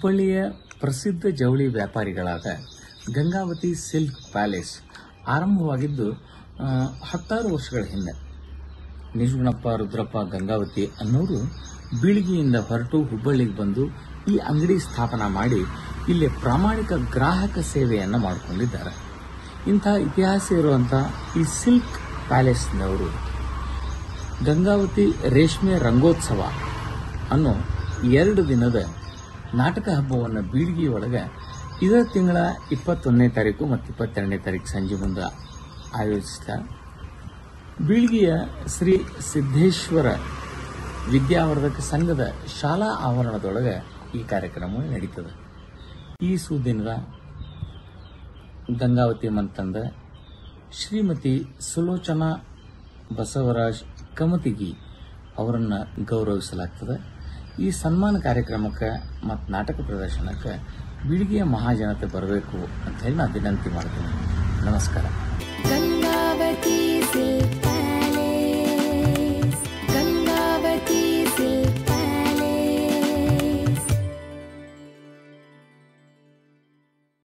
ಹುಬ್ಬಳ್ಳಿಯ ಪ್ರಸಿದ್ಧ ಜವಳಿ ವ್ಯಾಪಾರಿಗಳಾದ ಗಂಗಾವತಿ ಸಿಲ್ಕ್ ಪ್ಯಾಲೇಸ್ ಆರಂಭವಾಗಿದ್ದು 16 ವರ್ಷಗಳ ಹಿಂದೆ. ನಿಜಗುಣಪ್ಪ ರುದ್ರಪ್ಪ ಗಂಗಾವತಿ ಅನ್ನೋರು ಬೀಳಿಗೆಯಿಂದ ಹೊರಟು ಹುಬ್ಬಳ್ಳಿಗೆ ಬಂದು ಈ ಅಂಗಡಿ ಸ್ಥಾಪನಾ ಮಾಡಿ ಇಲ್ಲಿ ಪ್ರಾಮಾಣಿಕ ಗ್ರಾಹಕ ಸೇವೆಯನ್ನು ಮಾಡಿಕೊಂಡಿದ್ದಾರೆ. ಇಂಥ ಇತಿಹಾಸ ಇರುವಂತಹ ಈ ಸಿಲ್ಕ್ ಪ್ಯಾಲೇಸ್ನವರು ಗಂಗಾವತಿ ರೇಷ್ಮೆ ರಂಗೋತ್ಸವ ಅನ್ನೋ 2 ದಿನದ ನಾಟಕ ಹಬ್ಬವನ್ನು ಬೀಳಿಗೆಯೊಳಗೆ ಇದೇ ತಿಂಗಳ 21ನೇ ತಾರೀಕು ಮತ್ತು 22ನೇ ತಾರೀಕು ಸಂಜೆ ಮುಂದೆ ಆಯೋಜಿಸ್ತಾರೆ. ಬೀಳಿಗೆಯ ಶ್ರೀ ಸಿದ್ದೇಶ್ವರ ವಿದ್ಯಾವರ್ಧಕ ಸಂಘದ ಶಾಲಾ ಆವರಣದೊಳಗೆ ಈ ಕಾರ್ಯಕ್ರಮ ನಡೀತದೆ. ಈ ಸುದಿನದ ಗಂಗಾವತಿ ಮಂತಂದ ಶ್ರೀಮತಿ ಸುಲೋಚನಾ ಬಸವರಾಜ್ ಕಮತಿಗಿ ಅವರನ್ನು ಗೌರವಿಸಲಾಗ್ತದೆ. ಈ ಸನ್ಮಾನ ಕಾರ್ಯಕ್ರಮಕ್ಕೆ ಮತ್ತು ನಾಟಕ ಪ್ರದರ್ಶನಕ್ಕೆ ಬೀಳಿಗೆಯ ಮಹಾಜನತೆ ಬರಬೇಕು ಅಂತ ಹೇಳಿ ನಾನು ವಿನಂತಿ ಮಾಡ್ತೀನಿ. ನಮಸ್ಕಾರ.